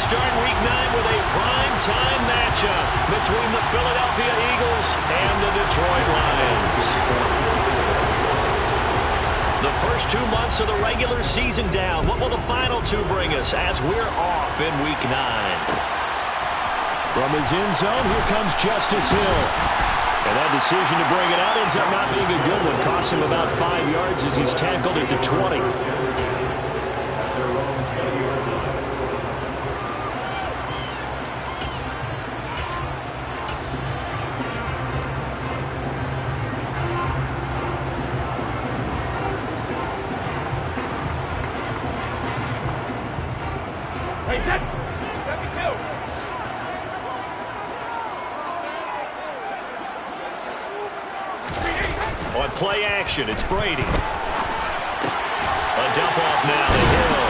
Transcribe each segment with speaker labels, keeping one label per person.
Speaker 1: start Week 9 with a prime-time matchup between the Philadelphia Eagles and the Detroit Lions. The first 2 months of the regular season down. What will the final 2 bring us as we're off in Week 9? From his end zone, here comes Justice Hill. And that decision to bring it out ends up not being a good one. Costs him about 5 yards as he's tackled at the 20. On play action, it's Brady. A dump off now to Hill.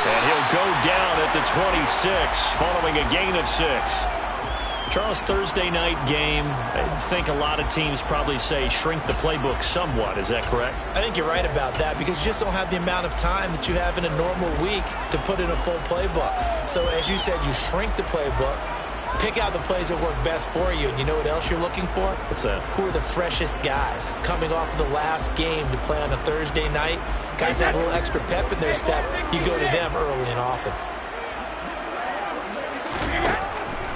Speaker 1: And he'll go down at the 26 following a gain of 6. Charles, Thursday night game, I think a lot of teams probably say shrink the playbook somewhat. Is that correct?
Speaker 2: I think you're right about that because you just don't have the amount of time that you have in a normal week to put in a full playbook. So as you said, you shrink the playbook. Pick out the plays that work best for you. And you know what else you're looking for?
Speaker 1: What's that?
Speaker 2: Who are the freshest guys coming off of the last game to play on a Thursday night? Guys that have a little extra pep in their step. You go to them early and often.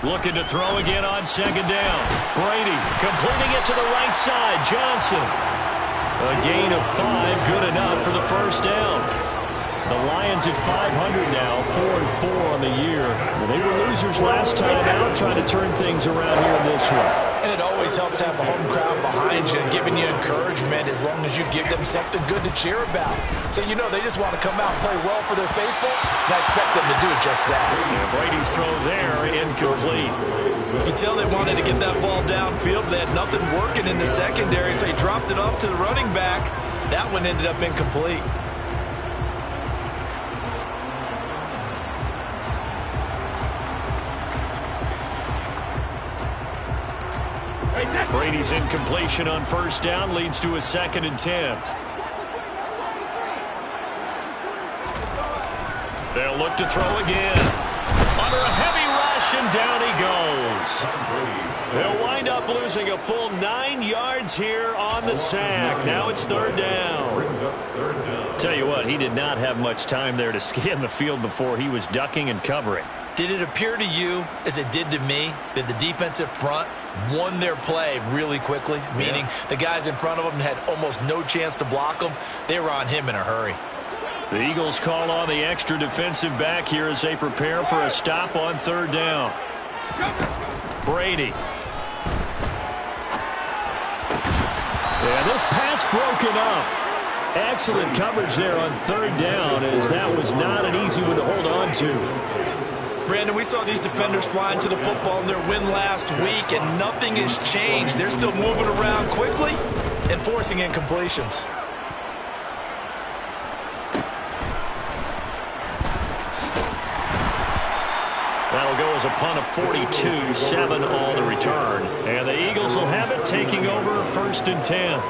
Speaker 1: Looking to throw again on second down. Brady completing it to the right side. Johnson. A gain of 5, good enough for the first down. The Lions at 500 now, 4-4 on the year. Well, they were losers last time out, trying to turn things around here in this one.
Speaker 2: And it always helps to have a home crowd behind you and giving you encouragement as long as you give them something good to cheer about. So you know they just want to come out and play well for their faithful, and I expect them to do just that.
Speaker 1: Yeah, Brady's throw there, incomplete.
Speaker 2: You can tell they wanted to get that ball downfield. They had nothing working in the secondary, so he dropped it off to the running back. That one ended up incomplete.
Speaker 1: Brady's incompletion on first down leads to a 2nd and 10. They'll look to throw again. Under a heavy rush, and down he goes. They'll wind up losing a full 9 yards here on the sack. Now it's 3rd down. Tell you what, he did not have much time there to scan the field before he was ducking and covering.
Speaker 2: Did it appear to you, as it did to me, that the defensive front won their play really quickly? Meaning the guys in front of them had almost no chance to block them. They were on him in a hurry.
Speaker 1: The Eagles call on the extra defensive back here as they prepare for a stop on 3rd down. Brady. Yeah, this pass broken up. Excellent coverage there on 3rd down, as that was not an easy one to hold on to.
Speaker 2: Brandon, we saw these defenders fly into the football in their win last week, and nothing has changed. They're still moving around quickly and forcing incompletions.
Speaker 1: That'll go as a punt of 42, 7 on the return. And the Eagles will have it, taking over 1st and 10.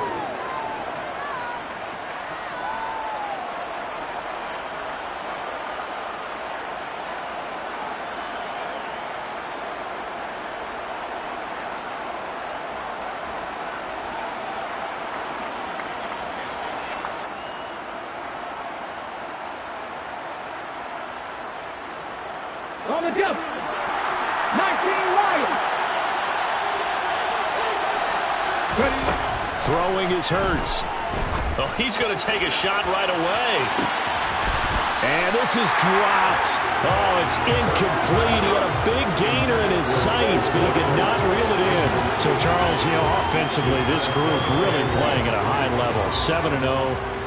Speaker 3: On the jump. 19 Lions.
Speaker 1: Throwing is Hurts. Oh, he's going to take a shot right away. And this is dropped. Oh, it's incomplete. He had a big gainer in his sights, but he could not reel it in. So, Charles, you know, offensively, this group really playing at a high level. 7-0.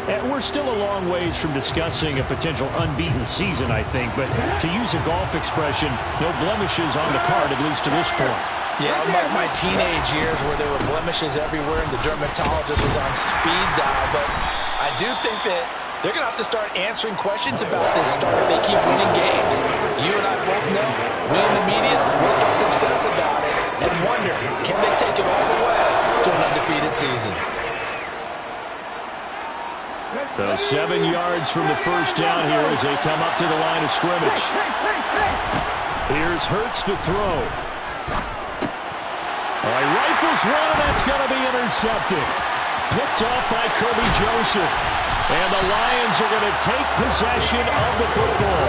Speaker 1: And we're still a long ways from discussing a potential unbeaten season, I think. But to use a golf expression, no blemishes on the card, at least to this point.
Speaker 2: Yeah, unlike my teenage years where there were blemishes everywhere and the dermatologist was on speed dial. But I do think that they're going to have to start answering questions about this start if they keep winning games. You and I both know, we in the media, we'll start to obsess about it and wonder, can they take it all the way to an undefeated season?
Speaker 1: So 7 yards from the first down here as they come up to the line of scrimmage. Here's Hurts to throw. All right, rifles one, and that's going to be intercepted. Picked off by Kirby Joseph. And the Lions are going to take possession of the football.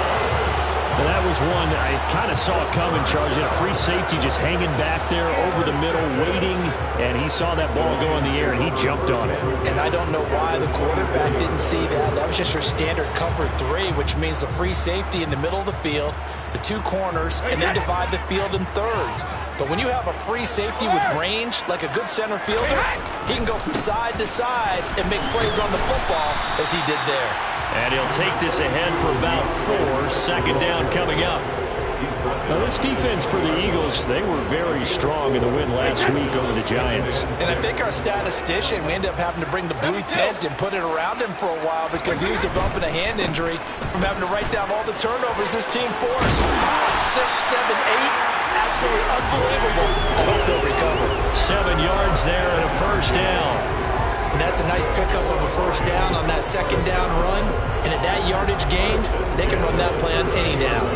Speaker 1: And that was one I kind of saw coming, Charles. He had a free safety just hanging back there over the middle, waiting, and he saw that ball go in the air, and he jumped on it.
Speaker 2: And I don't know why the quarterback didn't see that. That was just your standard cover 3, which means the free safety in the middle of the field, the 2 corners, and they divide the field in thirds. But when you have a free safety with range, like a good center fielder, he can go from side to side and make plays on the football as he did there.
Speaker 1: And he'll take this ahead for about 4. Second down coming up. Now this defense for the Eagles, they were very strong in the win last week over the Giants.
Speaker 2: And I think our statistician, we ended up having to bring the blue tent and put it around him for a while because he was developing a hand injury from having to write down all the turnovers this team forced. 5, 6, 7, 8. Absolutely unbelievable. I hope they'll recover.
Speaker 1: 7 yards there and a first down.
Speaker 2: And that's a nice pickup of a first down on that second down run. And at that yardage gained, they can run that play on any down.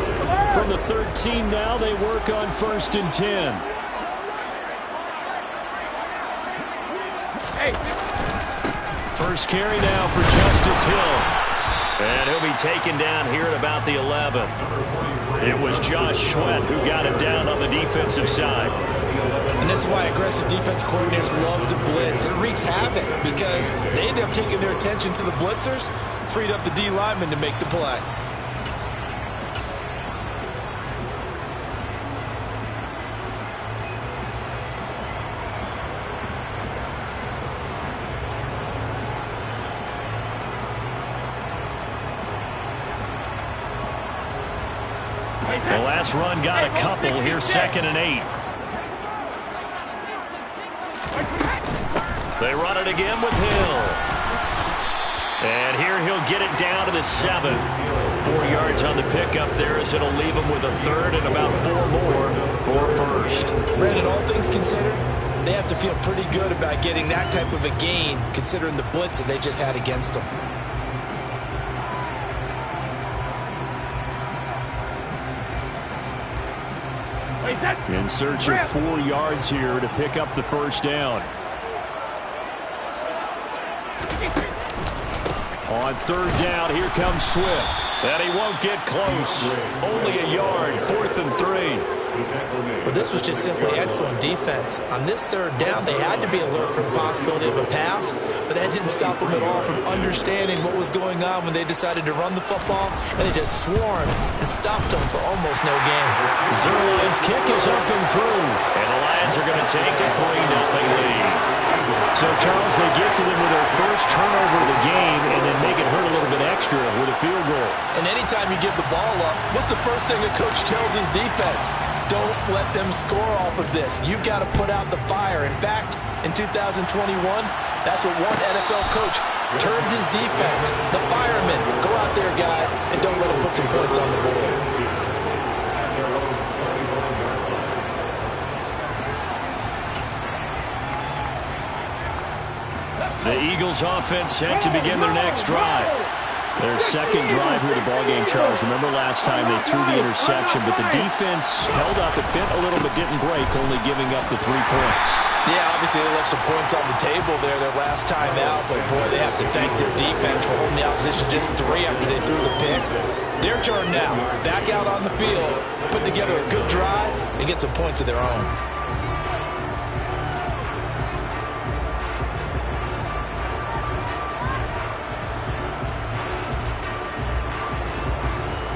Speaker 1: From the 13 now, they work on 1st and 10. First carry now for Justice Hill. And he'll be taken down here at about the 11. It was Josh Sweat who got him down on the defensive side.
Speaker 2: And this is why aggressive defense coordinators love to blitz. It wreaks havoc because they end up taking their attention to the blitzers, freed up the D lineman to make the play.
Speaker 1: The last run got a couple. Here's 2nd and 8. They run it again with Hill. And here he'll get it down to the 7. 4 yards on the pickup there as it'll leave him with a 3rd and about 4 more for 1st.
Speaker 2: Brandon, all things considered, they have to feel pretty good about getting that type of a gain considering the blitz that they just had against them.
Speaker 1: In search of 4 yards here to pick up the first down. On 3rd down, here comes Swift. And he won't get close. Only a yard, 4th and 3.
Speaker 2: But this was just simply excellent defense. On this 3rd down, they had to be alert for the possibility of a pass, but that didn't stop them at all from understanding what was going on when they decided to run the football, and they just swarmed and stopped them for almost no gain.
Speaker 1: Zerline's kick is up and through, and the Lions are going to take a 3-0 lead. So, Charles, they get to them with their first turnover of the game and then make it hurt a little bit extra with a field goal.
Speaker 2: And anytime you give the ball up, what's the first thing a coach tells his defense? Don't let them score off of this. You've got to put out the fire. In fact, in 2021, that's what one NFL coach termed his defense. The firemen. Go out there, guys, and don't let them put some points on the board.
Speaker 1: The Eagles offense set to begin their next drive. Their second drive here at the ballgame, Charles. Remember last time they threw the interception, but the defense held up. It bit a little but didn't break, only giving up the 3 points.
Speaker 2: Yeah, obviously they left some points on the table there their last time out, but boy, they have to thank their defense for holding the opposition just 3 after they threw the pick. Their turn now. Back out on the field, put together a good drive, and get some points of their own.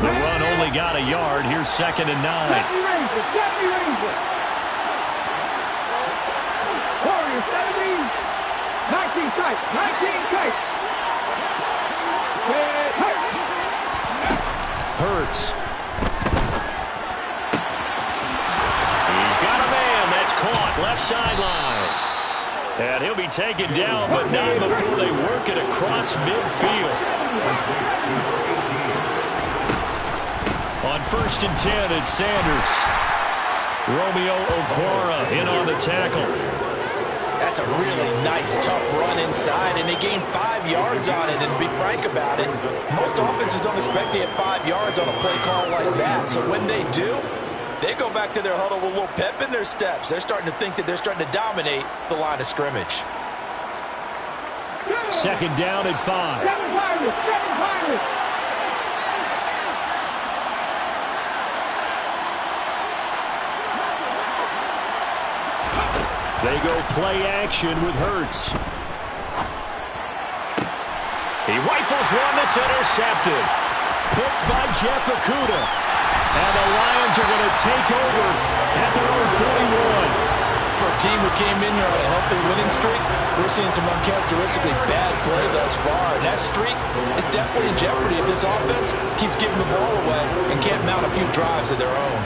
Speaker 1: The run only got a yard. Here's 2nd and 9.
Speaker 3: Warriors 17, 19 tight, 19 tight.
Speaker 1: Hurts. He's got a man. That's caught. Left sideline. And he'll be taken down, but not before they work it across midfield. On 1st and 10, it's Sanders. Romeo Okwara in on the tackle.
Speaker 2: That's a really nice, tough run inside, and they gained 5 yards on it. And to be frank about it, most offenses don't expect to get 5 yards on a play call like that. So when they do, They go back to their huddle with a little pep in their steps. They're starting to think that they're starting to dominate the line of scrimmage.
Speaker 1: Second down and 5. They go play action with Hurts. He rifles one that's intercepted. Picked by Jeff Okudah. And the Lions are going to take over at their own 41.
Speaker 2: For a team who came in here on a healthy winning streak, we're seeing some uncharacteristically bad play thus far. And that streak is definitely in jeopardy if this offense keeps giving the ball away and can't mount a few drives of their own.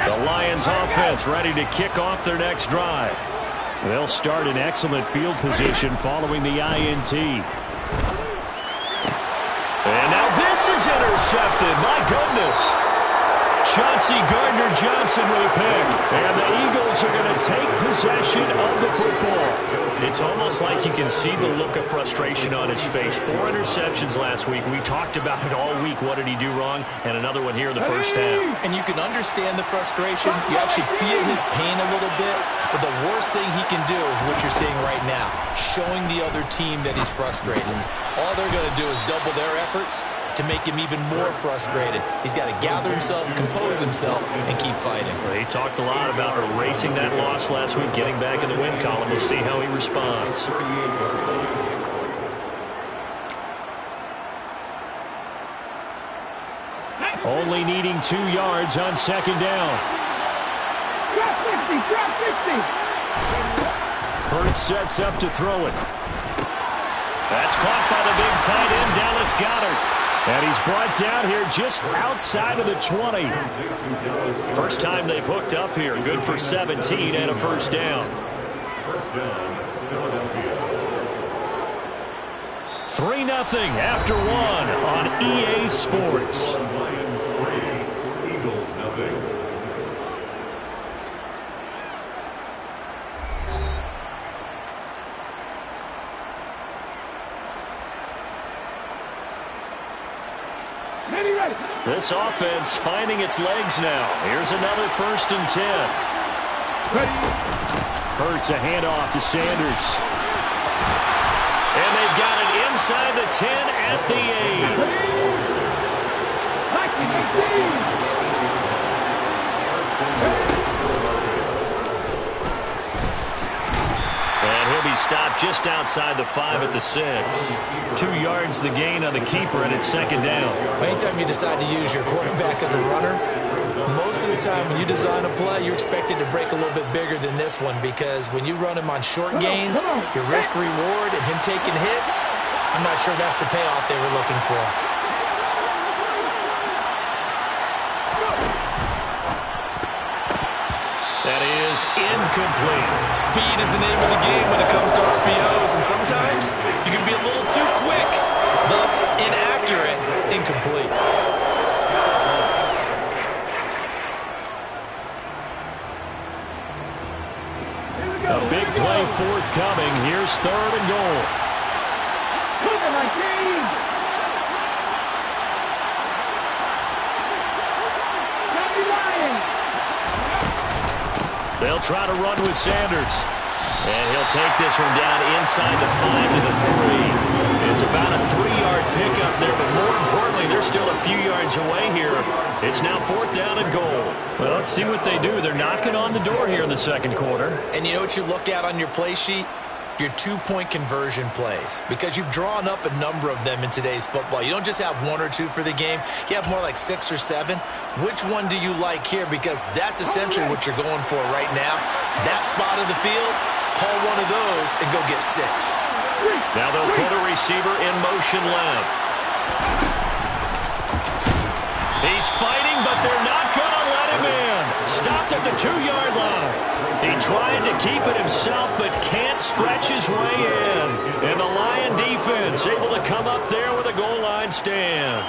Speaker 1: The Lions offense ready to kick off their next drive. They'll start in excellent field position following the INT. And now this is intercepted. My goodness. Chauncey Gardner-Johnson with a pick. And the Eagles are going to take possession of the football. It's almost like you can see the look of frustration on his face. 4 interceptions last week. We talked about it all week. What did he do wrong? And another one here in the first half.
Speaker 2: And you can understand the frustration. You actually feel his pain a little bit. But the worst thing he can do is what you're seeing right now, showing the other team that he's frustrated. All they're going to do is double their efforts to make him even more frustrated. He's got to gather himself, compose himself, and keep fighting.
Speaker 1: Well, he talked a lot about erasing that loss last week, getting back in the win column. We'll see how he responds. Only needing 2 yards on second down.
Speaker 3: Drop 50, drop 50.
Speaker 1: Hurts sets up to throw it. That's caught by the big tight end, Dallas Goedert. And he's brought down here just outside of the 20. First time they've hooked up here. Good for 17 and a first down. 3-0 after 1 on EA Sports.
Speaker 4: Lions 3, Eagles 0.
Speaker 1: This offense finding its legs now. Here's another 1st and 10. Hurts a handoff to Sanders. And they've got it inside the 10 at the 8. And he'll be stopped just outside the 5 at the 6. 2 yards the gain on the keeper, and it's second down.
Speaker 2: Anytime you decide to use your quarterback as a runner, most of the time when you design a play, you're expected to break a little bit bigger than this one, because when you run him on short gains, your risk reward and him taking hits, I'm not sure that's the payoff they were looking for.
Speaker 1: That is incomplete.
Speaker 2: Speed is the name of the game when it comes to RPOs, and sometimes you can be a little too quick, thus inaccurate, incomplete.
Speaker 1: A big play forthcoming. Here's 3rd and goal. They'll try to run with Sanders. And he'll take this one down inside the 5 to the 3. It's about a 3-yard pickup there, but more importantly, they're still a few yards away here. It's now 4th down and goal. Well, let's see what they do. They're knocking on the door here in the second quarter.
Speaker 2: And you know what you look at on your play sheet? Your 2-point conversion plays, because you've drawn up a number of them in today's football. You don't just have 1 or 2 for the game. You have more like 6 or 7. Which one do you like here? Because that's essentially what you're going for right now. That spot of the field, call one of those and go get 6.
Speaker 1: Now they'll put a receiver in motion left. He's fighting, but they're not going to let him in. Stopped at the 2-yard line. He tried to keep it himself, but can't stretch his way in. And the Lion defense able to come up there with a goal line stand.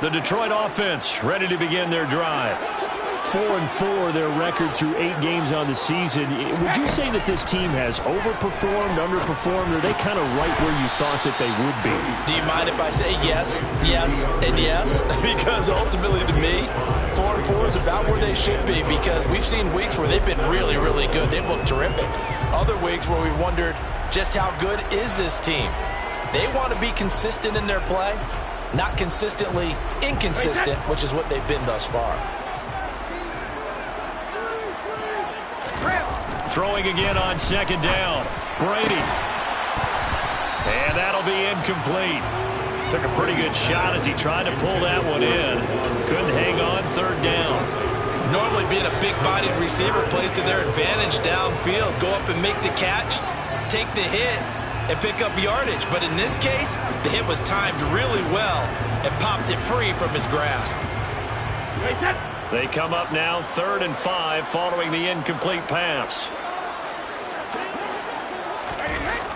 Speaker 1: The Detroit offense ready to begin their drive. 4-4, their record through 8 games on the season. Would you say that this team has overperformed, underperformed, or are they kind of right where you thought that they would be?
Speaker 2: Do you mind if I say yes, yes, and yes? Because ultimately to me, 4-4 is about where they should be, because we've seen weeks where they've been really, really good. They've looked terrific. Other weeks where we wondered just how good is this team. They want to be consistent in their play, not consistently inconsistent, which is what they've been thus far.
Speaker 1: Throwing again on second down. Brady. And that'll be incomplete. Took a pretty good shot as he tried to pull that one in. Couldn't hang on third down.
Speaker 2: Normally being a big-bodied receiver plays to their advantage downfield. Go up and make the catch, take the hit, and pick up yardage. But in this case, the hit was timed really well and popped it free from his grasp.
Speaker 1: They come up now 3rd and 5 following the incomplete pass.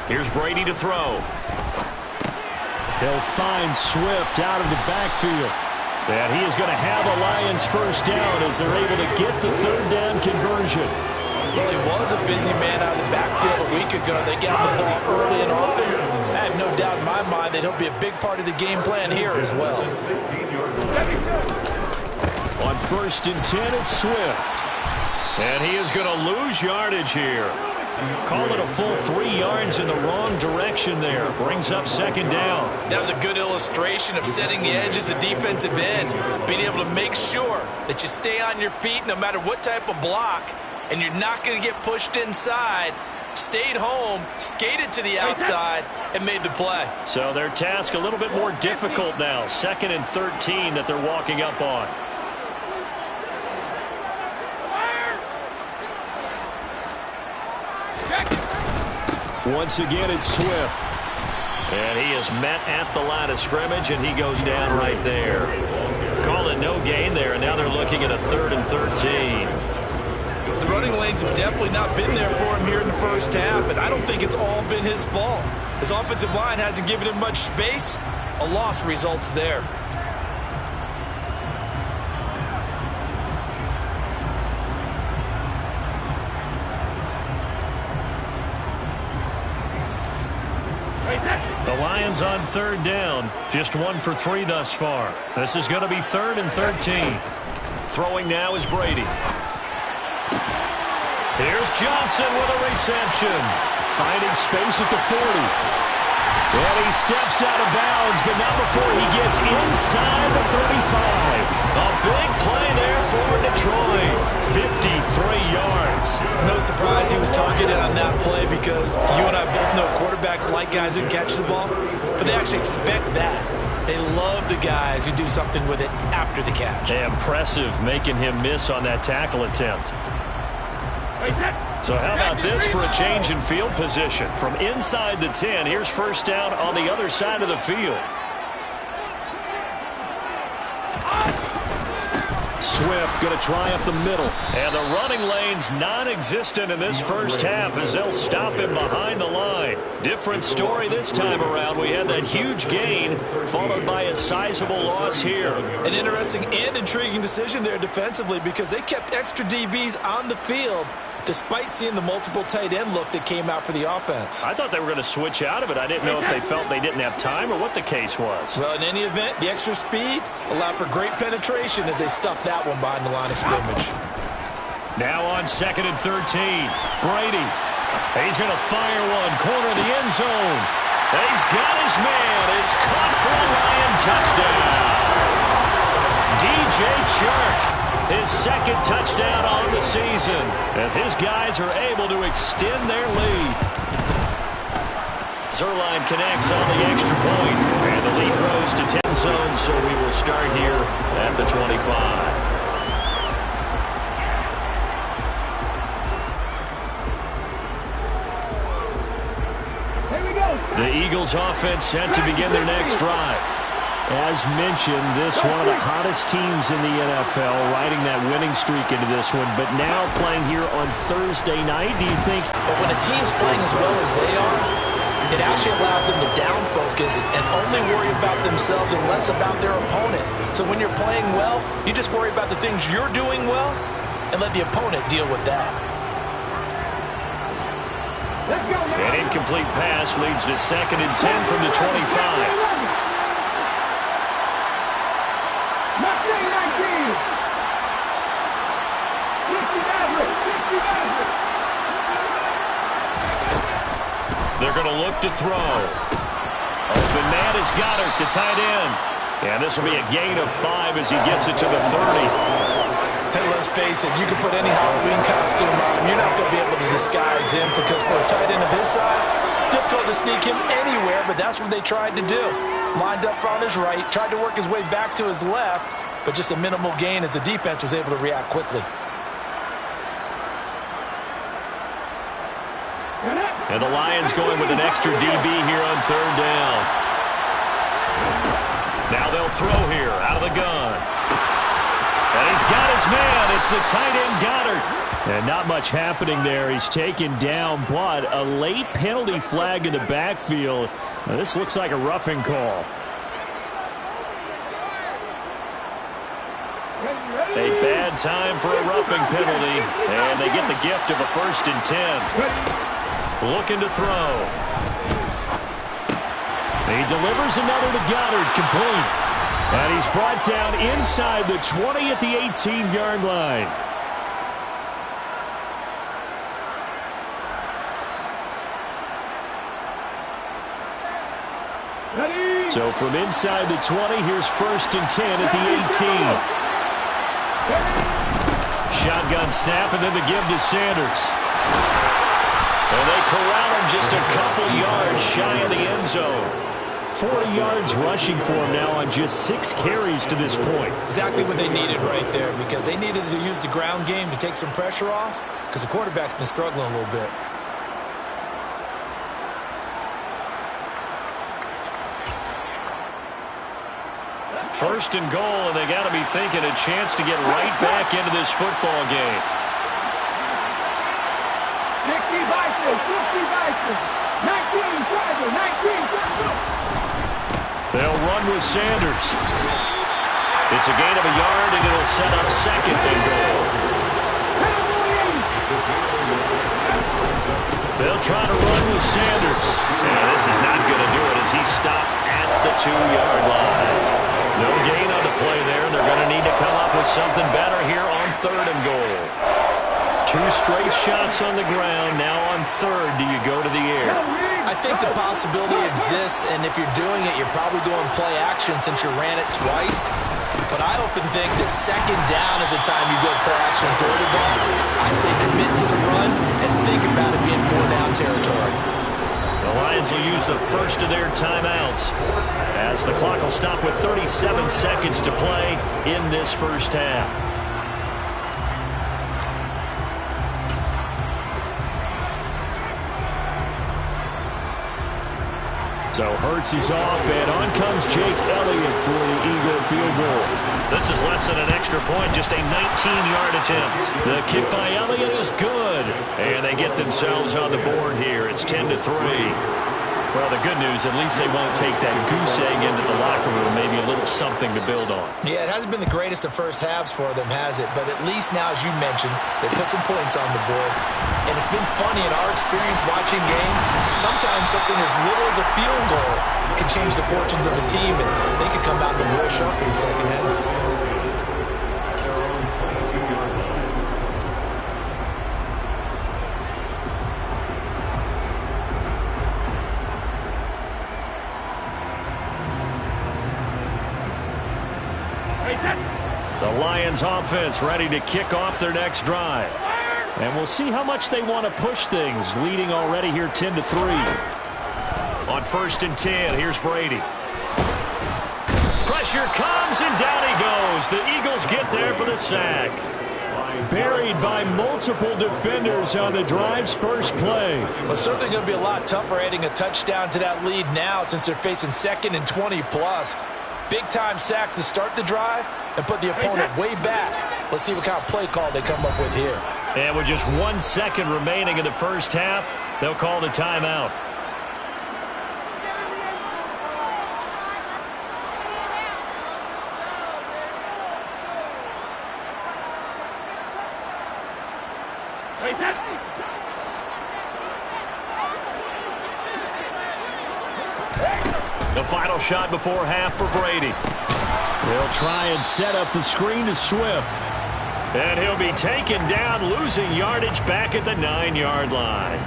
Speaker 1: Here's Brady to throw. He'll find Swift out of the backfield. And he is going to have a Lions first down as they're able to get the 3rd down conversion.
Speaker 2: Well, he was a busy man out of the backfield a week ago. They got the ball early and often. I have no doubt in my mind that he'll be a big part of the game plan here as well.
Speaker 1: On 1st and 10, it's Swift. And he is going to lose yardage here. Call it a full 3 yards in the wrong direction there. Brings up 2nd down.
Speaker 2: That was a good illustration of setting the edge as a defensive end. Being able to make sure that you stay on your feet no matter what type of block, and you're not going to get pushed inside. Stayed home, skated to the outside, and made the play.
Speaker 1: So their task a little bit more difficult now. 2nd and 13 that they're walking up on. Once again, it's Swift. And he is met at the line of scrimmage, and he goes down right there. Call it no gain there, and now they're looking at a 3rd and 13.
Speaker 2: The running lanes have definitely not been there for him here in the first half, and I don't think it's all been his fault. His offensive line hasn't given him much space. A loss results there.
Speaker 1: The Lions on 3rd down. Just 1 for 3 thus far. This is going to be 3rd and 13. Throwing now is Brady. Here's Johnson with a reception. Finding space at the 40. And he steps out of bounds, but not before he gets inside the 35. A big play there for Detroit. 53 yards.
Speaker 2: No surprise he was targeted on that play, because you and I both know quarterbacks like guys who catch the ball, but they actually expect that. They love the guys who do something with it after the catch.
Speaker 1: Impressive making him miss on that tackle attempt. So how about this for a change in field position? From inside the 10, here's first down on the other side of the field. Swift going to try up the middle. And the running lane's non-existent in this first half as they'll stop him behind the line. Different story this time around. We had that huge gain followed by a sizable loss here.
Speaker 2: An interesting and intriguing decision there defensively, because they kept extra DBs on the field despite seeing the multiple tight end look that came out for the offense.
Speaker 1: I thought they were going to switch out of it. I didn't know if they felt they didn't have time or what the case was.
Speaker 2: Well, in any event, the extra speed allowed for great penetration as they stuffed that one behind the line of scrimmage.
Speaker 1: Now on 2nd and 13, Brady. He's going to fire one, corner of the end zone. He's got his man. It's caught for a Lion touchdown. DJ Chark. His 2nd touchdown on the season as his guys are able to extend their lead. Zerline connects on the extra point, and the lead grows to 10 zones, so we will start here at the 25. The Eagles offense set to begin their next drive. As mentioned, this one of the hottest teams in the NFL, riding that winning streak into this one, but now playing here on Thursday night. Do you think?
Speaker 2: But when a team's playing as well as they are, It actually allows them to down focus and only worry about themselves and less about their opponent. So when you're playing well, you just worry about the things you're doing well and let the opponent deal with that.
Speaker 1: An incomplete pass leads to 2nd and 10 from the 25. They're going to look to throw. Open man is Goddard, the tight end. And this will be a gain of 5 as he gets it to the 30.
Speaker 2: Hey, let's face it, you can put any Halloween costume on him. You're not going to be able to disguise him because for a tight end of his size, difficult to sneak him anywhere, but that's what they tried to do. Lined up on his right, tried to work his way back to his left, but just a minimal gain as the defense was able to react quickly.
Speaker 1: And the Lions going with an extra DB here on 3rd down. Now they'll throw here out of the gun. And he's got his man. It's the tight end Goddard. And not much happening there. He's taken down, but a late penalty flag in the backfield. Now, this looks like a roughing call. A bad time for a roughing penalty. And they get the gift of a 1st and 10. Looking to throw. He delivers another to Goddard, complete. And he's brought down inside the 20 at the 18-yard line. So from inside the 20, here's 1st and 10 at the 18. Shotgun snap, and then the give to Sanders. And they corral him just a couple yards shy of the end zone. 40 yards rushing for him now on just 6 carries to this point.
Speaker 2: Exactly what they needed right there, because they needed to use the ground game to take some pressure off, because the quarterback's been struggling a little bit.
Speaker 1: First and goal, and they got to be thinking a chance to get right back into this football game.
Speaker 3: 60 Vikings, 19, Charger, 19,
Speaker 1: They'll run with Sanders. It's a gain of a yard, and it'll set up 2nd and goal. They'll try to run with Sanders. And this is not going to do it as he's stopped at the 2-yard line. No gain on the play there. They're going to need to come up with something better here on 3rd and goal. 2 straight shots on the ground. Now on 3rd, do you go to the air?
Speaker 2: I think the possibility exists, and if you're doing it, you're probably going play action since you ran it twice. But I often think that 2nd down is the time you go play action and throw the ball. I say commit to the run and think about it being 4-down territory.
Speaker 1: The Lions will use the first of their timeouts as the clock will stop with 37 seconds to play in this first half. So Hurts is off, and on comes Jake Elliott for the Eagle field goal. This is less than an extra point, just a 19-yard attempt. The kick by Elliott is good, and they get themselves on the board here. It's 10-3. Well, the good news, at least they won't take that goose egg into the locker room. Maybe a little something to build on.
Speaker 2: Yeah, it hasn't been the greatest of first halves for them, has it? But at least now, as you mentioned, they put some points on the board. And it's been funny in our experience watching games. Sometimes something as little as a field goal can change the fortunes of the team, and they could come out and real sharp in the second half.
Speaker 1: The Lions offense ready to kick off their next drive. And we'll see how much they want to push things, leading already here 10-3. On 1st and 10, here's Brady. Pressure comes, and down he goes. The Eagles get there for the sack. Buried by multiple defenders on the drive's first play.
Speaker 2: Well, it's certainly going to be a lot tougher adding a touchdown to that lead now since they're facing 2nd and 20+. Big-time sack to start the drive and put the opponent way back. Let's see what kind of play call they come up with here.
Speaker 1: And with just 1 second remaining in the first half, they'll call the timeout. The final shot before half for Brady. He'll try and set up the screen to Swift. And he'll be taken down, losing yardage back at the 9-yard line.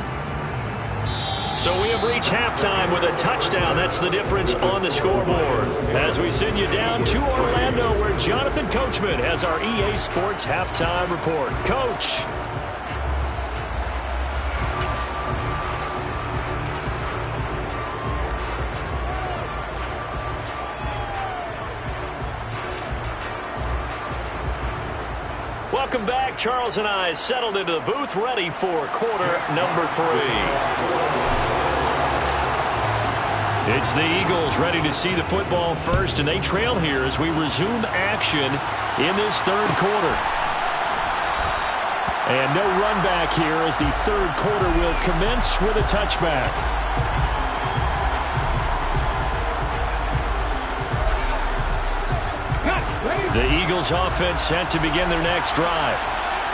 Speaker 1: So we have reached halftime with a touchdown. That's the difference on the scoreboard. As we send you down to Orlando, where Jonathan Coachman has our EA Sports halftime report. Coach. Welcome back. Charles and I settled into the booth, ready for quarter number 3. It's the Eagles ready to see the football first, and they trail here as we resume action in this third quarter. And no run back here as the third quarter will commence with a touchback. The Eagles offense set to begin their next drive.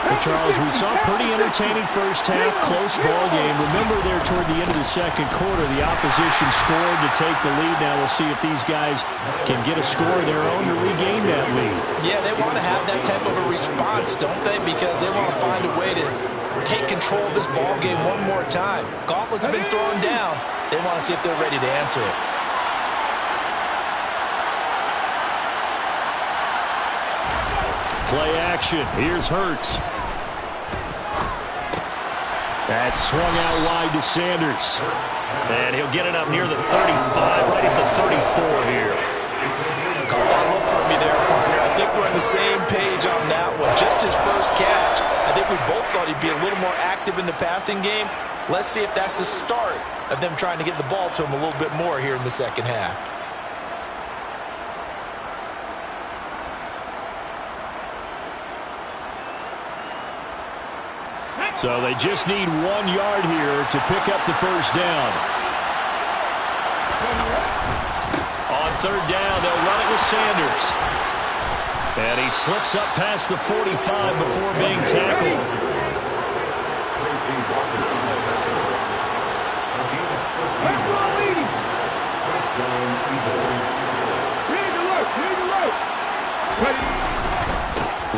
Speaker 1: Well, Charles, we saw a pretty entertaining first half, close ball game. Remember there toward the end of the second quarter, the opposition scored to take the lead. Now we'll see if these guys can get a score of their own to regain that lead.
Speaker 2: Yeah, they want to have that type of a response, don't they? Because they want to find a way to take control of this ball game one more time. Gauntlet's been thrown down. They want to see if they're ready to answer it.
Speaker 1: Play action. Here's Hurts. That's swung out wide to Sanders. And he'll get it up near the 35, right at the 34 here.
Speaker 2: Call that look for me there, partner. I think we're on the same page on that one. Just his first catch. I think we both thought he'd be a little more active in the passing game. Let's see if that's the start of them trying to get the ball to him a little bit more here in the second half.
Speaker 1: So they just need 1 yard here to pick up the first down. On third down, they'll run it with Sanders. And he slips up past the 45 before being tackled.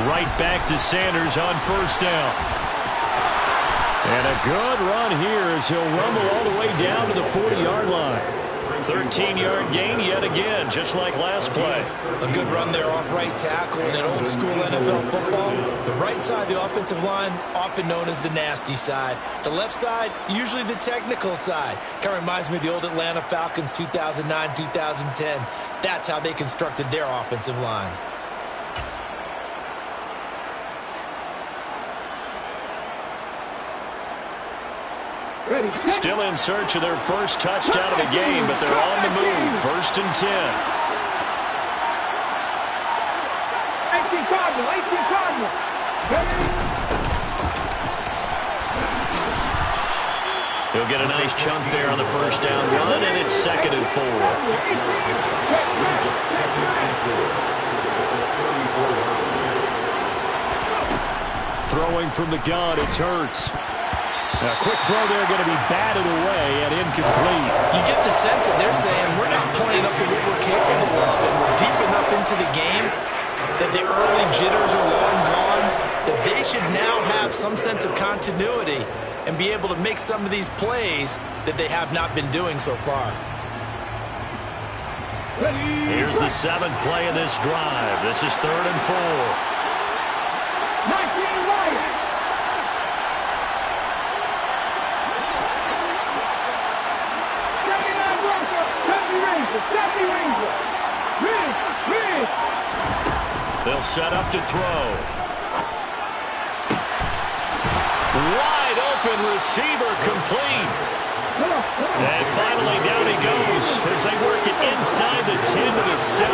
Speaker 1: Right back to Sanders on first down. And a good run here as he'll rumble all the way down to the 40-yard line. 13-yard gain yet again, just like last play.
Speaker 2: A good run there off right tackle in an old-school NFL football. The right side of the offensive line, often known as the nasty side. The left side, usually the technical side. Kind of reminds me of the old Atlanta Falcons 2009-2010. That's how they constructed their offensive line.
Speaker 1: Still in search of their first touchdown of the game, but they're on the move. 1st and 10.
Speaker 3: 18 Cardinal.
Speaker 1: He'll get a nice chunk there on the first down run, and it's 2nd and 4. Throwing from the gun, it's Hurts. A quick throw there, going to be batted away and incomplete.
Speaker 2: You get the sense that they're saying we're not playing up to what we're capable of, and we're deep enough into the game that the early jitters are long gone, that they should now have some sense of continuity and be able to make some of these plays that they have not been doing so far.
Speaker 1: Here's the 7th play of this drive. This is 3rd and 4. They'll set up to throw. Wide open receiver complete. And finally down he goes as they work it inside the 10 to the 7.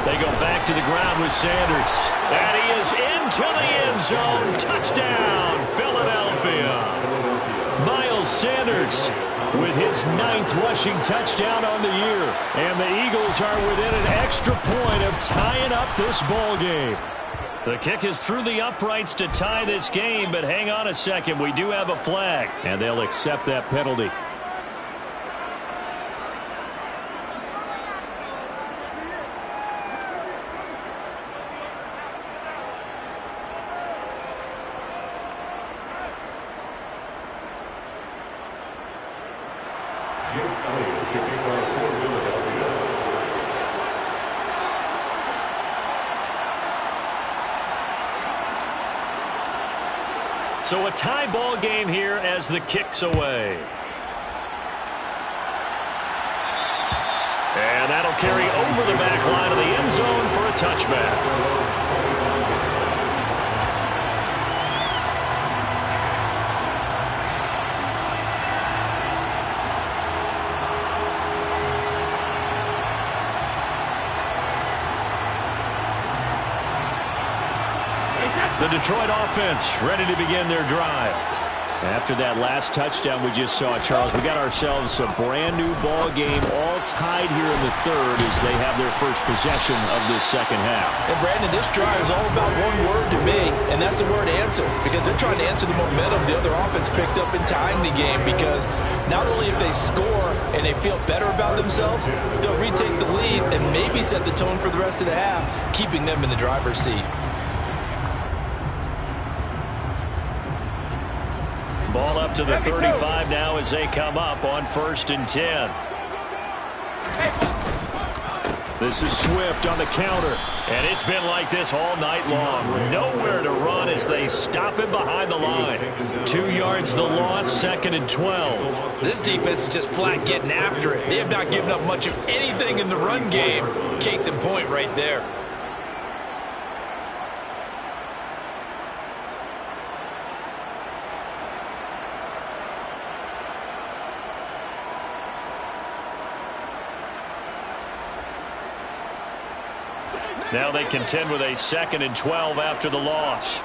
Speaker 1: They go back to the ground with Sanders. And he is into the end zone. Touchdown, Philadelphia. Miles Sanders with his 9th rushing touchdown on the year. And the Eagles are within an extra point of tying up this ball game. The kick is through the uprights to tie this game, but hang on a second. We do have a flag, and they'll accept that penalty. So a tie ball game here as the kick's away. And that'll carry over the back line of the end zone for a touchback. The Detroit offense ready to begin their drive. After that last touchdown we just saw, Charles, we got ourselves a brand new ball game, all tied here in the third as they have their first possession of this second half.
Speaker 2: And Brandon, this drive is all about one word to me, and that's the word answer, because they're trying to answer the momentum the other offense picked up in tying the game, because not only if they score and they feel better about themselves, they'll retake the lead and maybe set the tone for the rest of the half, keeping them in the driver's seat.
Speaker 1: Ball up to the 35 now as they come up on 1st and 10. This is Swift on the counter, and it's been like this all night long. Nowhere to run as they stop him behind the line. 2 yards the loss, 2nd and 12.
Speaker 2: This defense is just flat getting after it. They have not given up much of anything in the run game. Case in point right there.
Speaker 1: Now they contend with a 2nd and 12 after the loss.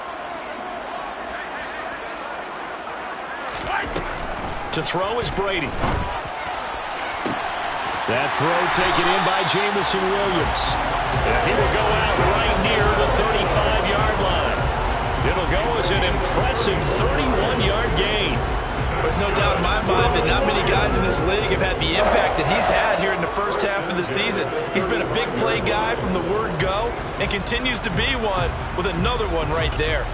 Speaker 1: To throw is Brady. That throw taken in by Jamison Williams. And he will go out right near the 35-yard line. It'll go as an impressive 31-yard gain.
Speaker 2: There's no doubt in my mind that not many guys in this league have had the impact that he's had here in the first half of the season. He's been a big play guy from the word go and continues to be one with another one right there.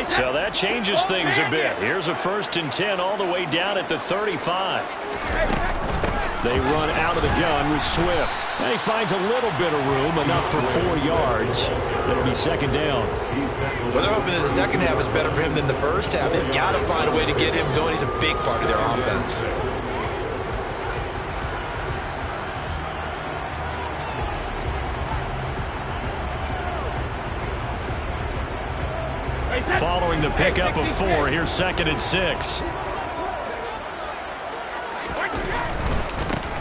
Speaker 1: So that changes things a bit. Here's a 1st and 10 all the way down at the 35. They run out of the gun with Swift. And he finds a little bit of room, enough for 4 yards. It'll be 2nd down.
Speaker 2: Well, they're hoping that the second half is better for him than the first half. They've got to find a way to get him going. He's a big part of their offense.
Speaker 1: Following the pickup of 4, here's 2nd and 6.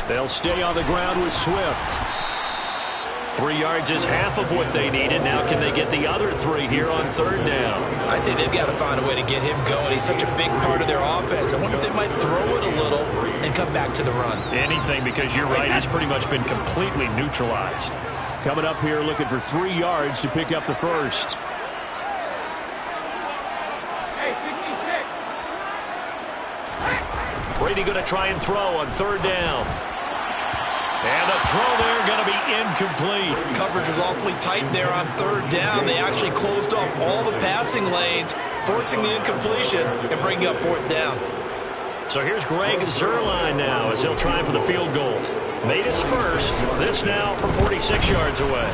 Speaker 1: They'll stay on the ground with Swift. 3 yards is half of what they needed. Now can they get the other 3 here on 3rd down?
Speaker 2: I'd say they've got to find a way to get him going. He's such a big part of their offense. I wonder if they might throw it a little and come back to the run.
Speaker 1: Anything, because you're right. He's pretty much been completely neutralized. Coming up here looking for 3 yards to pick up the first. Brady going to try and throw on 3rd down. And the throw there going to be incomplete.
Speaker 2: Coverage was awfully tight there on 3rd down. They actually closed off all the passing lanes, forcing the incompletion and bringing up 4th down.
Speaker 1: So here's Greg Zuerlein now as he'll try for the field goal. Made his first. This now from 46 yards away.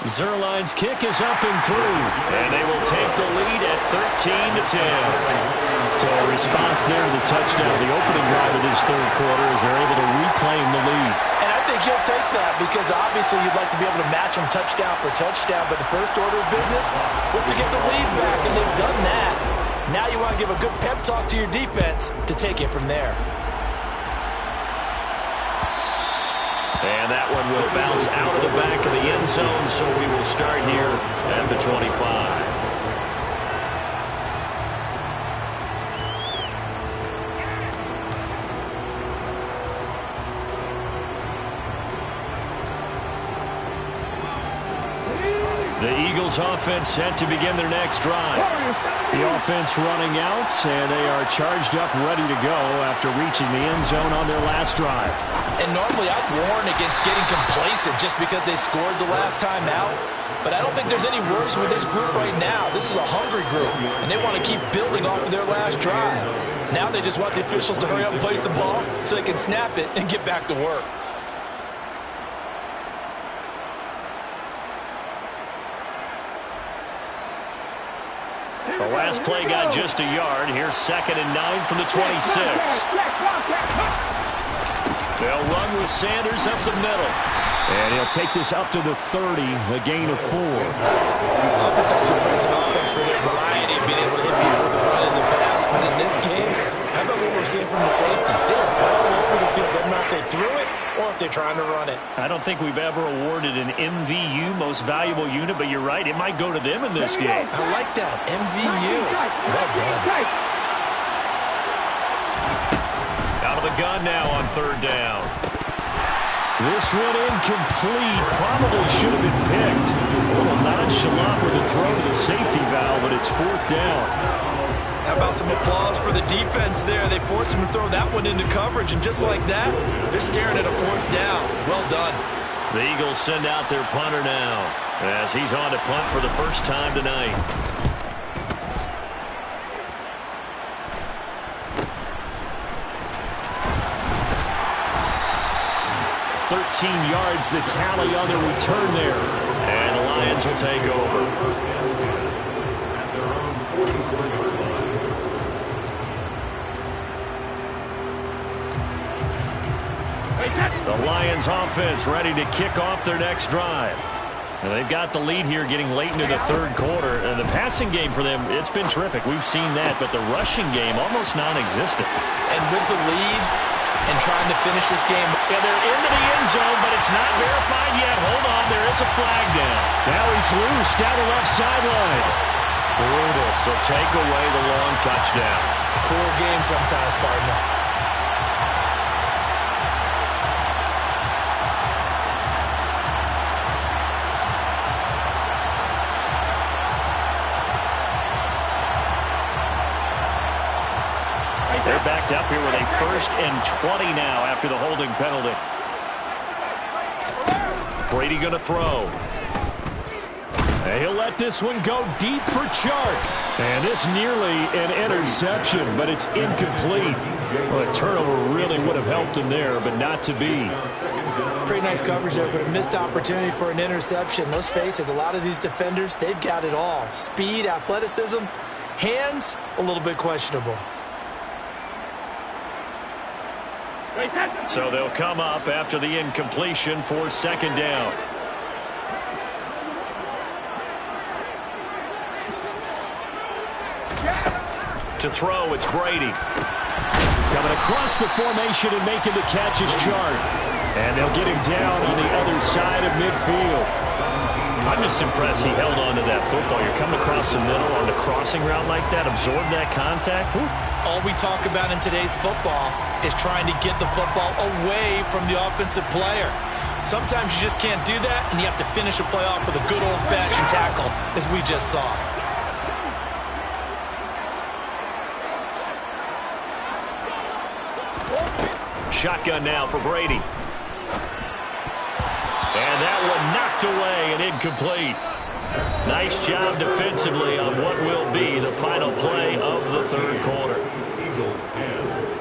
Speaker 1: Zuerlein's kick is up and through. And they will take the lead at 13-10. So a response there to the touchdown, the opening drive of this 3rd quarter, as they're able to reclaim the lead.
Speaker 2: And I think you'll take that because obviously you'd like to be able to match them touchdown for touchdown, but the first order of business was to get the lead back, and they've done that. Now you want to give a good pep talk to your defense to take it from there.
Speaker 1: And that one will bounce out of the back of the end zone, so we will start here at the 25. The Eagles offense set to begin their next drive. The offense running out, and they are charged up, ready to go after reaching the end zone on their last drive.
Speaker 2: And normally I'd warn against getting complacent just because they scored the last time out. But I don't think there's any worries with this group right now. This is a hungry group, and they want to keep building off of their last drive. Now they just want the officials to hurry up and place the ball so they can snap it and get back to work.
Speaker 1: The last play got just a yard. Here's 2nd and 9 from the 26. They'll run with Sanders up the middle. And he'll take this up to the 30, a gain of 4.
Speaker 2: Offense also plays an offense for their variety of being able to hit people with the run in the past. But in this game, how about what we're seeing from the safeties? They're all over the field. Doesn't matter if they threw it or if they're trying to run it.
Speaker 1: I don't think we've ever awarded an MVU, most valuable unit, but you're right. It might go to them in this game.
Speaker 2: I like that. MVU. Well done.
Speaker 1: Out of the gun now on 3rd down. This one incomplete. Probably should have been picked. A little nonchalant with a throw to the safety valve, but it's 4th down.
Speaker 2: How about some applause for the defense there? They forced him to throw that one into coverage, and just like that, they're staring at a 4th down. Well done.
Speaker 1: The Eagles send out their punter now as he's on to punt for the first time tonight. 13 yards, the tally on the return there. And the Lions will take over. The Lions offense ready to kick off their next drive. And they've got the lead here getting late into the 3rd quarter. And the passing game for them, it's been terrific. We've seen that, but the rushing game almost non-existent.
Speaker 2: And with the lead and trying to finish this game.
Speaker 1: Yeah, they're into the end zone, but it's not verified yet. Hold on, there is a flag down. Now he's loose down the left sideline. Brutal, so take away the long touchdown.
Speaker 2: It's a cool game sometimes, partner.
Speaker 1: They're backed up here with a 1st and 20 now after the holding penalty. Brady going to throw. And he'll let this one go deep for Chark. And this nearly an interception, but it's incomplete. Well, a turnover really would have helped him there, but not to be.
Speaker 2: Pretty nice coverage there, but a missed opportunity for an interception. Let's face it, a lot of these defenders, they've got it all. Speed, athleticism, hands, a little bit questionable.
Speaker 1: So they'll come up after the incompletion for 2nd down. To throw, it's Brady. Coming across the formation and making the catch is Chark. And they'll get him down on the other side of midfield. I'm just impressed he held on to that football. You're coming across the middle on the crossing route like that, absorb that contact. Whew.
Speaker 2: All we talk about in today's football is trying to get the football away from the offensive player. Sometimes you just can't do that, and you have to finish a play off with a good old-fashioned tackle, as we just saw.
Speaker 1: Shotgun now for Brady. And that one knocked away and incomplete. Nice job defensively on what will be the final play of the 3rd quarter.
Speaker 4: Eagles 10.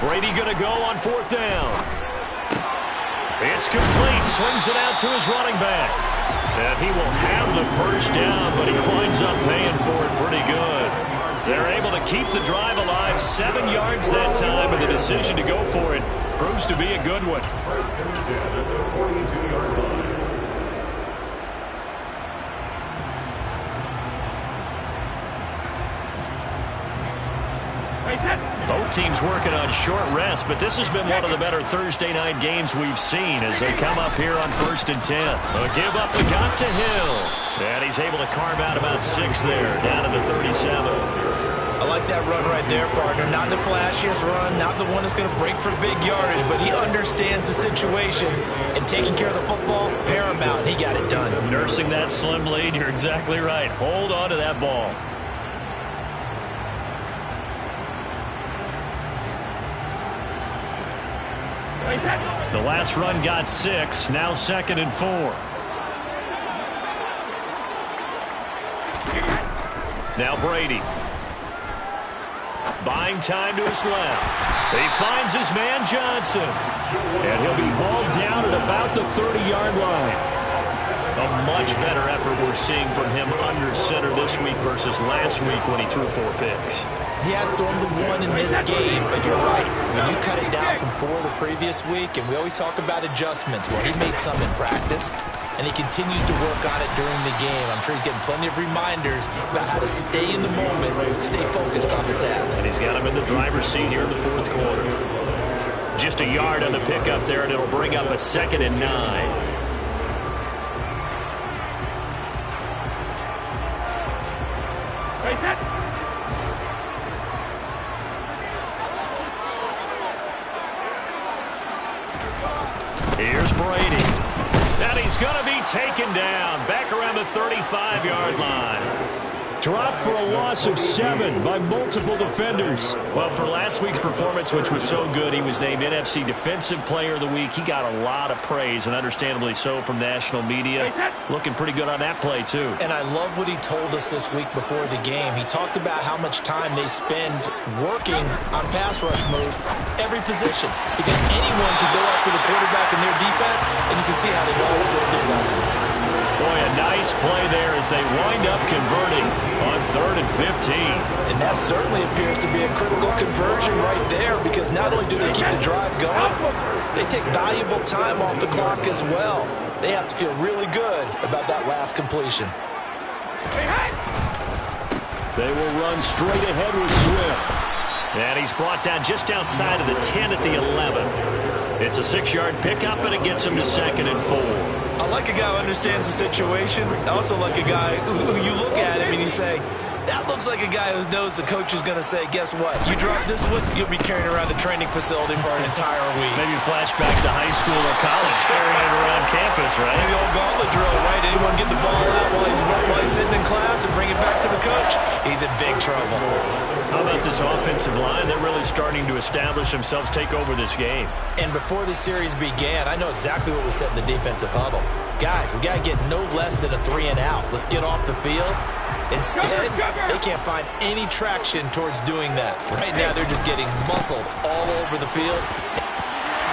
Speaker 1: Brady going to go on 4th down. It's complete. Swings it out to his running back. And he will have the 1st down, but he winds up paying for it pretty good. They're able to keep the drive alive. 7 yards that time, and the decision to go for it proves to be a good one.
Speaker 4: 1st and 10 at the 42-yard line.
Speaker 1: Both teams working on short rest, but this has been one of the better Thursday night games we've seen as they come up here on 1st and 10. A give up the got to Hill. And he's able to carve out about 6 there, down to the 37.
Speaker 2: I like that run right there, partner. Not the flashiest run, not the one that's going to break for big yardage, but he understands the situation, and taking care of the football, paramount. He got it done.
Speaker 1: Nursing that slim lead, you're exactly right. Hold on to that ball. The last run got 6, now 2nd and 4. Now Brady. Buying time to his left. He finds his man Johnson. And he'll be hauled down at about the 30-yard line. A much better effort we're seeing from him under center this week versus last week when he threw 4 picks.
Speaker 2: He has thrown the 1 in this game, but you're right. When you cut it down from 4 the previous week, and we always talk about adjustments, well, he made some in practice, and he continues to work on it during the game. I'm sure he's getting plenty of reminders about how to stay in the moment, stay focused on the task.
Speaker 1: And he's got him in the driver's seat here in the 4th quarter. Just a yard on the pickup there, and it'll bring up a 2nd and 9. Here's Brady. And he's going to be taken down back around the 35-yard line. Dropped for a loss of 7 by multiple defenders. Well, for last week's performance, which was so good, he was named NFC Defensive Player of the Week. He got a lot of praise, and understandably so, from national media. Looking pretty good on that play, too.
Speaker 2: And I love what he told us this week before the game. He talked about how much time they spend working on pass rush moves, every position, because anyone can go after the quarterback in their defense, and you can see how they've all absorbed their lessons.
Speaker 1: Boy, a nice play there as they wind up converting on 3rd and 15.
Speaker 2: And that certainly appears to be a critical conversion right there, because not only do they keep the drive going, they take valuable time off the clock as well. They have to feel really good about that last completion.
Speaker 1: They will run straight ahead with Swift. And he's brought down just outside of the 10 at the 11. It's a 6-yard pickup, and it gets him to 2nd and 4.
Speaker 2: I like a guy who understands the situation. I also like a guy who you look at him and you say, that looks like a guy who knows the coach is going to say, guess what? You drop this one, you'll be carrying around the training facility for an entire week.
Speaker 1: Maybe flashback to high school or college, carrying it around campus, right?
Speaker 2: Maybe old gauntlet drill, right? Anyone get the ball out while he's sitting in class and bring it back to the coach? He's in big trouble.
Speaker 1: How about this offensive line? They're really starting to establish themselves, take over this game.
Speaker 2: And before the series began, I know exactly what was said in the defensive huddle. Guys, we got to get no less than a 3 and out. Let's get off the field. Instead, they can't find any traction towards doing that. Right now, they're just getting muscled all over the field.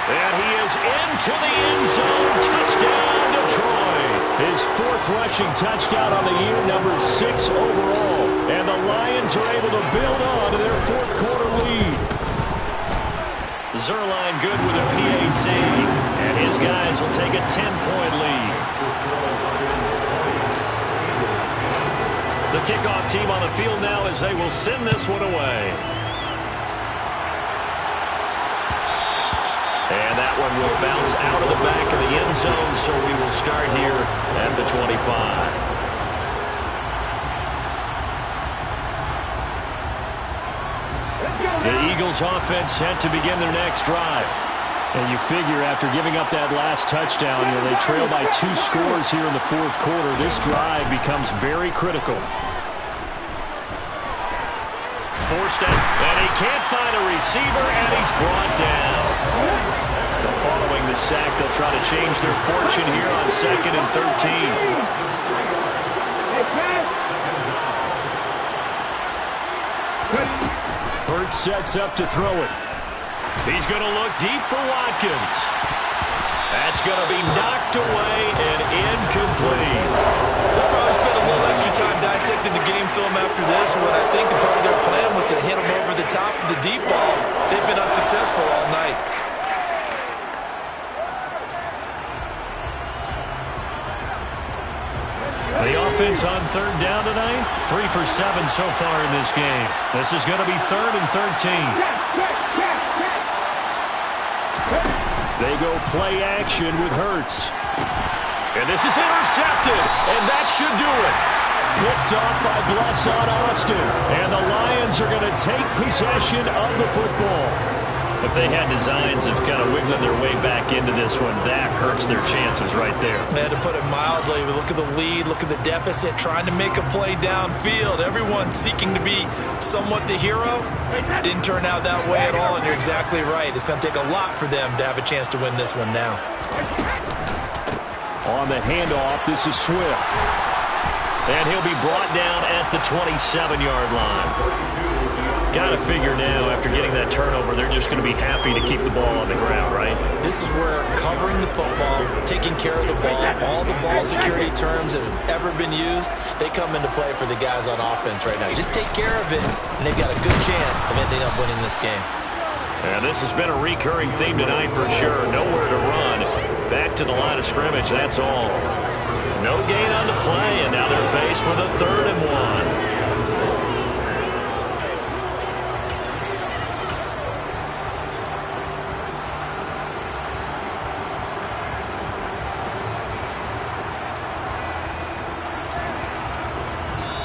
Speaker 1: And he is into the end zone. Touchdown, Detroit. His 4th rushing touchdown on the year, number 6 overall. And the Lions are able to build on to their 4th quarter lead. Zerline good with a PAT. And his guys will take a 10-point lead. The kickoff team on the field now as they will send this one away. And that one will bounce out of the back of the end zone, so we will start here at the 25. The Eagles offense set to begin their next drive. And you figure after giving up that last touchdown, they trail by 2 scores here in the 4th quarter. This drive becomes very critical. Forced out, and he can't find a receiver, and he's brought down. Following the sack, they'll try to change their fortune here on 2nd and 13. Burt sets up to throw it. He's going to look deep for Watkins. That's going to be knocked away and incomplete.
Speaker 2: They'll probably spend a little extra time dissecting the game film after this one. I think the part of their plan was to hit him over the top of the deep ball. They've been unsuccessful all night.
Speaker 1: The offense on 3rd down tonight, 3 for 7 so far in this game. This is going to be 3rd and 13. They go play action with Hurts. And this is intercepted, and that should do it. Picked off by Blesson Austin, and the Lions are going to take possession of the football.
Speaker 5: If they had designs of kind of wiggling their way back into this one, that hurts their chances right there.
Speaker 2: To put it mildly, look at the lead, look at the deficit, trying to make a play downfield. Everyone seeking to be somewhat the hero. Didn't turn out that way at all, and you're exactly right. It's going to take a lot for them to have a chance to win this one now.
Speaker 1: On the handoff, this is Swift.
Speaker 5: And he'll be brought down at the 27-yard line. Got to figure now, after getting that turnover, they're just going to be happy to keep the ball on the ground, right?
Speaker 2: This is where covering the football, taking care of the ball, all the ball security terms that have ever been used, they come into play for the guys on offense right now. Just take care of it, and they've got a good chance of ending up winning this game.
Speaker 5: And this has been a recurring theme tonight for sure. Nowhere to run. Back to the line of scrimmage, that's all. No gain on the play, and now they're faced with a 3rd and 1.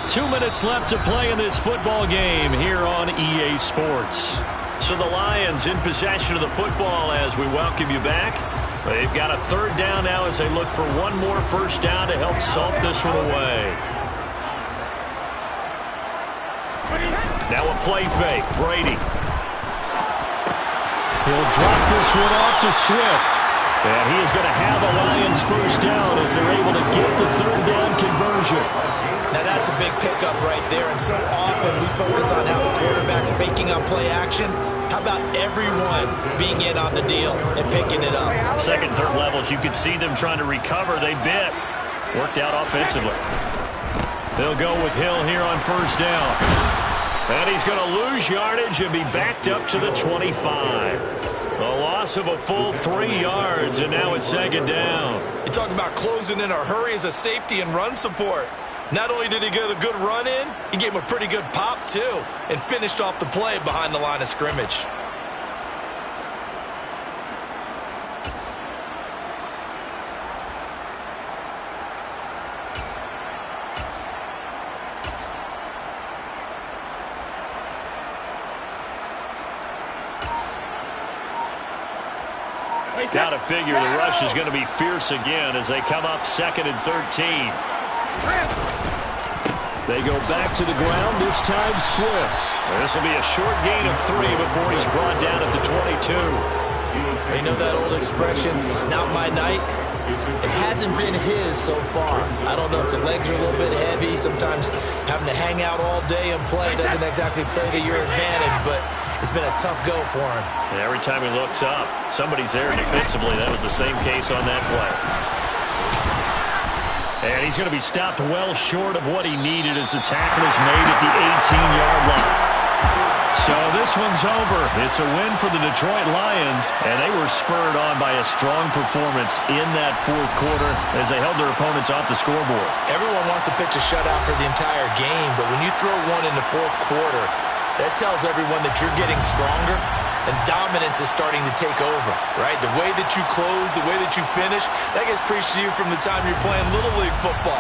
Speaker 1: Two minutes left to play in this football game here on EA Sports.
Speaker 5: So the Lions in possession of the football as we welcome you back. They've got a 3rd down now as they look for one more first down to help salt this one away. Now a play fake. Brady.
Speaker 1: He'll drop this one off to Swift. And he is going to have a Lions first down as they're able to get the 3rd down conversion.
Speaker 2: Now that's a big pickup right there, and so often we focus on how the quarterback's faking on play action. How about everyone being in on the deal and picking it up?
Speaker 5: Second, third levels, you could see them trying to recover. They bit. Worked out offensively.
Speaker 1: They'll go with Hill here on first down.
Speaker 5: And he's going to lose yardage and be backed up to the 25. A loss of a full 3 yards, and now it's 2nd down.
Speaker 2: You're talking about closing in a hurry as a safety and run support. Not only did he get a good run in, he gave him a pretty good pop, too, and finished off the play behind the line of scrimmage.
Speaker 5: Got to figure the rush is going to be fierce again as they come up 2nd and 13.
Speaker 1: They go back to the ground, this time Swift.
Speaker 5: This will be a short gain of 3 before he's brought down at the 22.
Speaker 2: You know that old expression, it's not my night? It hasn't been his so far. I don't know if the legs are a little bit heavy. Sometimes having to hang out all day and play doesn't exactly play to your advantage, but it's been a tough go for him.
Speaker 5: And every time he looks up, somebody's there defensively. That was the same case on that play.
Speaker 1: And he's going to be stopped well short of what he needed as the tackle is made at the 18-yard line. So this one's over. It's a win for the Detroit Lions, and they were spurred on by a strong performance in that 4th quarter as they held their opponents off the scoreboard.
Speaker 2: Everyone wants to pitch a shutout for the entire game, but when you throw one in the 4th quarter, that tells everyone that you're getting stronger and dominance is starting to take over, right? The way that you close, the way that you finish, that gets preached to you from the time you're playing Little League football.